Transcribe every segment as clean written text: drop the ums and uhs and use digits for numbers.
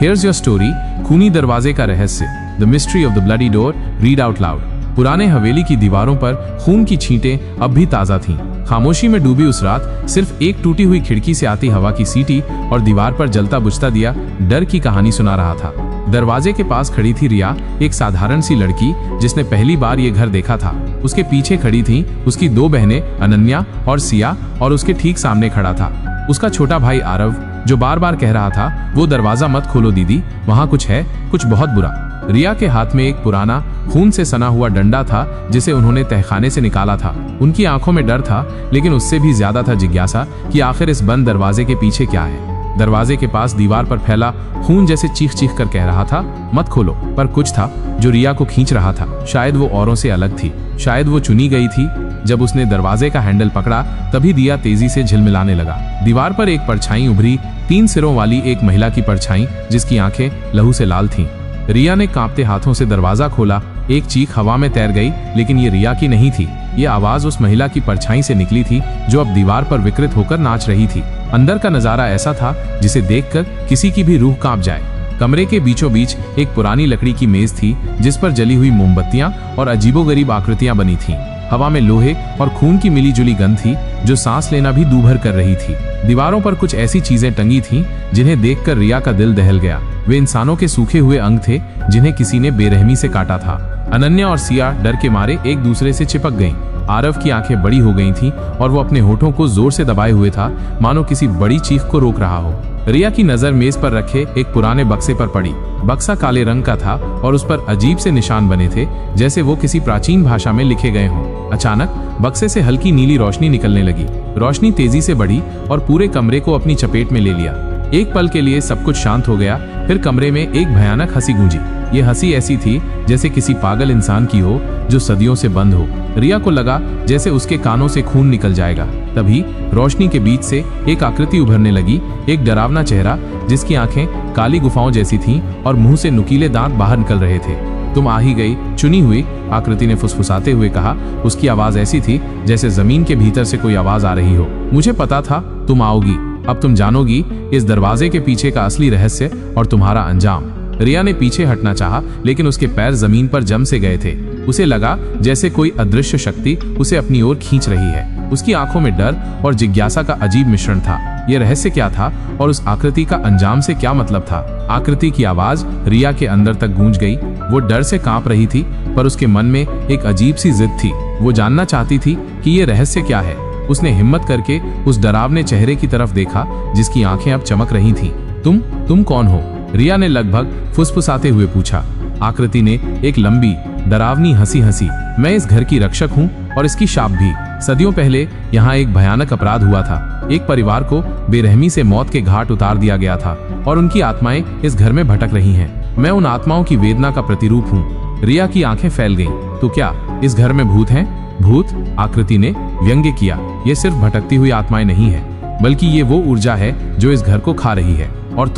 Here's your story, खूनी दरवाजे का रहस्य, The Mystery of the Bloody Door, read out loud। पुराने हवेली की दीवारों पर खून की छींटें अब भी ताजा थीं। खामोशी में डूबी उस रात सिर्फ एक टूटी हुई खिड़की से आती हवा की सीटी और दीवार पर जलता बुझता दिया डर की कहानी सुना रहा था। दरवाजे के पास खड़ी थी रिया, एक साधारण सी लड़की जिसने पहली बार ये घर देखा था। उसके पीछे खड़ी थीं उसकी दो बहनें अनन्या और सिया और उसके ठीक सामने खड़ा था उसका छोटा भाई आरव, जो बार बार कह रहा था वो दरवाजा मत खोलो दीदी, वहाँ कुछ है, कुछ बहुत बुरा। रिया के हाथ में एक पुराना खून से सना हुआ डंडा था जिसे उन्होंने तहखाने से निकाला था। उनकी आंखों में डर था, लेकिन उससे भी ज्यादा था जिज्ञासा कि आखिर इस बंद दरवाजे के पीछे क्या है। दरवाजे के पास दीवार पर फैला खून जैसे चीख चीख कर कह रहा था मत खोलो, पर कुछ था जो रिया को खींच रहा था। शायद वो औरों से अलग थी, शायद वो चुनी गई थी। जब उसने दरवाजे का हैंडल पकड़ा तभी दिया तेजी से झिलमिलाने लगा। दीवार पर एक परछाई उभरी, 3 सिरों वाली एक महिला की परछाई जिसकी आंखें लहू से लाल थीं। रिया ने कांपते हाथों से दरवाजा खोला। एक चीख हवा में तैर गई, लेकिन ये रिया की नहीं थी। ये आवाज उस महिला की परछाई से निकली थी जो अब दीवार पर विकृत होकर नाच रही थी। अंदर का नजारा ऐसा था जिसे देखकर किसी की भी रूह कांप जाए। कमरे के बीचों बीच एक पुरानी लकड़ी की मेज थी जिस पर जली हुई मोमबत्तियां और अजीबोगरीब आकृतियां बनी थीं। हवा में लोहे और खून की मिलीजुली गंध थी जो सांस लेना भी दूभर कर रही थी। दीवारों पर कुछ ऐसी चीजें टंगी थीं जिन्हें देखकर रिया का दिल दहल गया। वे इंसानों के सूखे हुए अंग थे जिन्हें किसी ने बेरहमी से काटा था। अनन्या और सिया डर के मारे एक दूसरे से चिपक गईं। आरव की आंखें बड़ी हो गई थीं और वो अपने होठों को जोर से दबाए हुए था, मानो किसी बड़ी चीख को रोक रहा हो। रिया की नजर मेज पर रखे एक पुराने बक्से पर पड़ी। बक्सा काले रंग का था और उस पर अजीब से निशान बने थे, जैसे वो किसी प्राचीन भाषा में लिखे गए हों। अचानक बक्से से हल्की नीली रोशनी निकलने लगी। रोशनी तेजी से बढ़ी और पूरे कमरे को अपनी चपेट में ले लिया। एक पल के लिए सब कुछ शांत हो गया, फिर कमरे में एक भयानक हंसी गूंजी। ये हंसी ऐसी थी जैसे किसी पागल इंसान की हो जो सदियों से बंद हो। रिया को लगा जैसे उसके कानों से खून निकल जाएगा। तभी रोशनी के बीच से एक आकृति उभरने लगी, एक डरावना चेहरा जिसकी आंखें काली गुफाओं जैसी थीं और मुंह से नुकीले दांत बाहर निकल रहे थे। तुम आ ही गई, चुनी हुई, आकृति ने फुसफुसाते हुए कहा। उसकी आवाज ऐसी थी जैसे जमीन के भीतर से कोई आवाज आ रही हो। मुझे पता था तुम आओगी, अब तुम जानोगी इस दरवाजे के पीछे का असली रहस्य और तुम्हारा अंजाम। रिया ने पीछे हटना चाहा, लेकिन उसके पैर जमीन पर जम से गए थे। उसे लगा जैसे कोई अदृश्य शक्ति उसे अपनी ओर खींच रही है। उसकी आंखों में डर और जिज्ञासा का अजीब मिश्रण था। यह रहस्य क्या था और उस आकृति का अंजाम से क्या मतलब था? आकृति की आवाज रिया के अंदर तक गूंज गई। वो डर से कांप रही थी, पर उसके मन में एक अजीब सी जिद थी। वो जानना चाहती थी कि ये रहस्य क्या है। उसने हिम्मत करके उस डरावने चेहरे की तरफ देखा जिसकी आंखें अब चमक रही थीं। तुम कौन हो? रिया ने लगभग फुसफुसाते हुए पूछा। आकृति ने एक लंबी डरावनी हंसी हंसी। मैं इस घर की रक्षक हूँ और इसकी शाप भी। सदियों पहले यहाँ एक भयानक अपराध हुआ था। एक परिवार को बेरहमी से मौत के घाट उतार दिया गया था और उनकी आत्माएं इस घर में भटक रही हैं। मैं उन आत्माओं की वेदना का प्रतिरूप हूँ। रिया की आंखें फैल गईं। तो क्या इस घर में भूत हैं? भूत? आकृति ने व्यंग्य किया। ये सिर्फ भटकती हुई आत्माएं नहीं है, बल्कि ये वो ऊर्जा है जो इस घर को खा रही है। और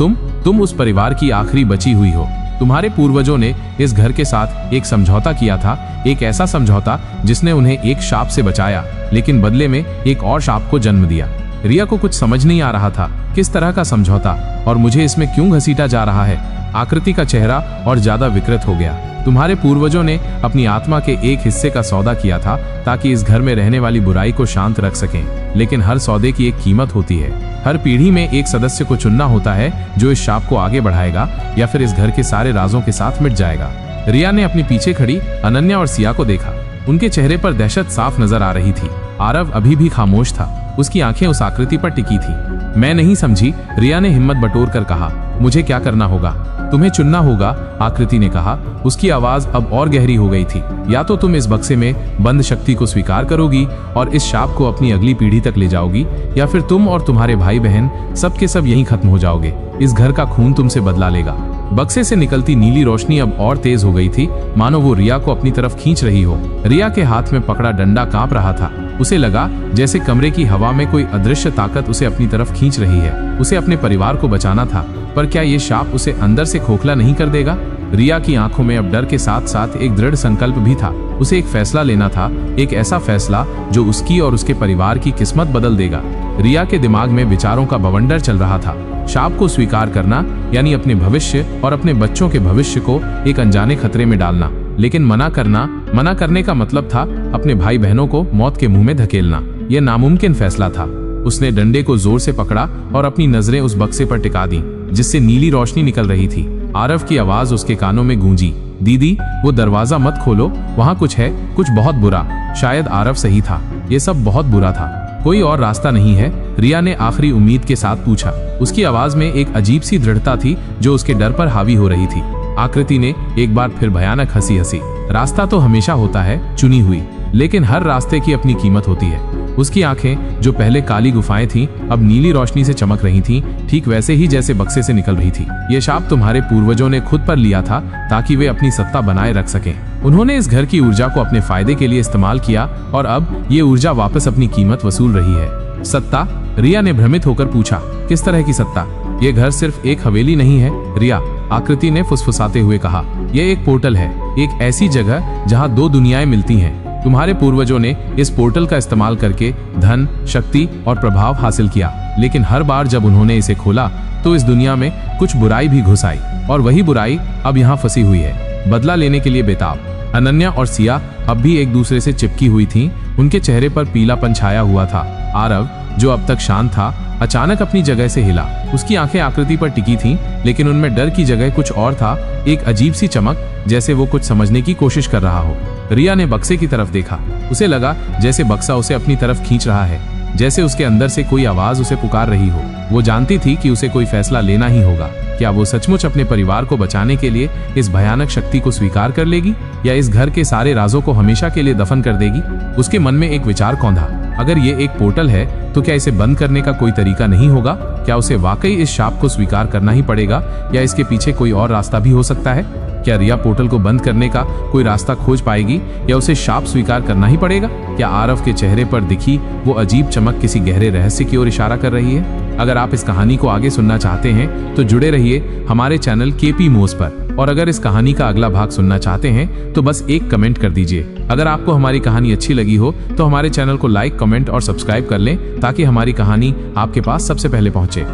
तुम उस परिवार की आखिरी बची हुई हो। तुम्हारे पूर्वजों ने इस घर के साथ एक समझौता किया था, एक ऐसा समझौता जिसने उन्हें एक शाप से बचाया, लेकिन बदले में एक और शाप को जन्म दिया। रिया को कुछ समझ नहीं आ रहा था, किस तरह का समझौता और मुझे इसमें क्यों घसीटा जा रहा है। आकृति का चेहरा और ज्यादा विकृत हो गया। तुम्हारे पूर्वजों ने अपनी आत्मा के एक हिस्से का सौदा किया था ताकि इस घर में रहने वाली बुराई को शांत रख सकें, लेकिन हर सौदे की एक कीमत होती है। हर पीढ़ी में एक सदस्य को चुनना होता है जो इस शाप को आगे बढ़ाएगा या फिर इस घर के सारे राजों के साथ मिट जाएगा। रिया ने अपनी पीछे खड़ी अनन्या और सिया को देखा। उनके चेहरे पर दहशत साफ नजर आ रही थी। आरव अभी भी खामोश था, उसकी आंखें उस आकृति पर टिकी थी। मैं नहीं समझी, रिया ने हिम्मत बटोर कर कहा। मुझे क्या करना होगा? तुम्हें चुनना होगा, आकृति ने कहा। उसकी आवाज अब और गहरी हो गई थी। या तो तुम इस बक्से में बंद शक्ति को स्वीकार करोगी और इस शाप को अपनी अगली पीढ़ी तक ले जाओगी, या फिर तुम और तुम्हारे भाई बहन सब के सब यहीं खत्म हो जाओगे। इस घर का खून तुमसे बदला लेगा। बक्से से निकलती नीली रोशनी अब और तेज हो गई थी, मानो वो रिया को अपनी तरफ खींच रही हो। रिया के हाथ में पकड़ा डंडा कांप रहा था। उसे लगा जैसे कमरे की हवा में कोई अदृश्य ताकत उसे अपनी तरफ खींच रही है। उसे अपने परिवार को बचाना था, पर क्या ये शाप उसे अंदर से खोखला नहीं कर देगा? रिया की आंखों में अब डर के साथ साथ एक दृढ़ संकल्प भी था। उसे एक फैसला लेना था, एक ऐसा फैसला जो उसकी और उसके परिवार की किस्मत बदल देगा। रिया के दिमाग में विचारों का बवंडर चल रहा था। शाप को स्वीकार करना यानी अपने भविष्य और अपने बच्चों के भविष्य को एक अनजाने खतरे में डालना। लेकिन मना करने का मतलब था अपने भाई बहनों को मौत के मुंह में धकेलना। यह नामुमकिन फैसला था। उसने डंडे को जोर से पकड़ा और अपनी नजरें उस बक्से पर टिका दी जिससे नीली रोशनी निकल रही थी। आरव की आवाज उसके कानों में गूंजी, दीदी वो दरवाजा मत खोलो, वहाँ कुछ है, कुछ बहुत बुरा। शायद आरव सही था, ये सब बहुत बुरा था। कोई और रास्ता नहीं है? रिया ने आखिरी उम्मीद के साथ पूछा। उसकी आवाज में एक अजीब सी दृढ़ता थी जो उसके डर पर हावी हो रही थी। आकृति ने एक बार फिर भयानक हंसी। रास्ता तो हमेशा होता है चुनी हुई, लेकिन हर रास्ते की अपनी कीमत होती है। उसकी आंखें जो पहले काली गुफाएं थीं अब नीली रोशनी से चमक रही थीं, ठीक वैसे ही जैसे बक्से से निकल रही थी। ये शाप तुम्हारे पूर्वजों ने खुद पर लिया था ताकि वे अपनी सत्ता बनाए रख सकें। उन्होंने इस घर की ऊर्जा को अपने फायदे के लिए इस्तेमाल किया और अब ये ऊर्जा वापस अपनी कीमत वसूल रही है। सत्ता? रिया ने भ्रमित होकर पूछा। किस तरह की सत्ता? ये घर सिर्फ एक हवेली नहीं है रिया, आकृति ने फुसफुसाते हुए कहा। यह एक पोर्टल है, एक ऐसी जगह जहाँ दो दुनियाएं मिलती हैं। तुम्हारे पूर्वजों ने इस पोर्टल का इस्तेमाल करके धन, शक्ति और प्रभाव हासिल किया, लेकिन हर बार जब उन्होंने इसे खोला तो इस दुनिया में कुछ बुराई भी घुस आई और वही बुराई अब यहाँ फंसी हुई है, बदला लेने के लिए बेताब। अनन्या और सिया अब भी एक दूसरे से चिपकी हुई थीं, उनके चेहरे पर पीलापन छाया हुआ था। आरव जो अब तक शांत था अचानक अपनी जगह से हिला। उसकी आंखें आकृति पर टिकी थीं, लेकिन उनमें डर की जगह कुछ और था, एक अजीब सी चमक, जैसे वो कुछ समझने की कोशिश कर रहा हो। रिया ने बक्से की तरफ देखा। उसे लगा जैसे बक्सा उसे अपनी तरफ खींच रहा है, जैसे उसके अंदर से कोई आवाज उसे पुकार रही हो। वो जानती थी कि उसे कोई फैसला लेना ही होगा। क्या वो सचमुच अपने परिवार को बचाने के लिए इस भयानक शक्ति को स्वीकार कर लेगी या इस घर के सारे राजों को हमेशा के लिए दफन कर देगी? उसके मन में एक विचार कौंधा, अगर ये एक पोर्टल है तो क्या इसे बंद करने का कोई तरीका नहीं होगा? क्या उसे वाकई इस शाप को स्वीकार करना ही पड़ेगा या इसके पीछे कोई और रास्ता भी हो सकता है? क्या रिया पोर्टल को बंद करने का कोई रास्ता खोज पाएगी या उसे शाप स्वीकार करना ही पड़ेगा? क्या आरव के चेहरे पर दिखी वो अजीब चमक किसी गहरे रहस्य की ओर इशारा कर रही है? अगर आप इस कहानी को आगे सुनना चाहते हैं तो जुड़े रहिए हमारे चैनल केपी मोज पर, और अगर इस कहानी का अगला भाग सुनना चाहते हैं तो बस एक कमेंट कर दीजिए। अगर आपको हमारी कहानी अच्छी लगी हो तो हमारे चैनल को लाइक, कमेंट और सब्सक्राइब कर लें ताकि हमारी कहानी आपके पास सबसे पहले पहुंचे।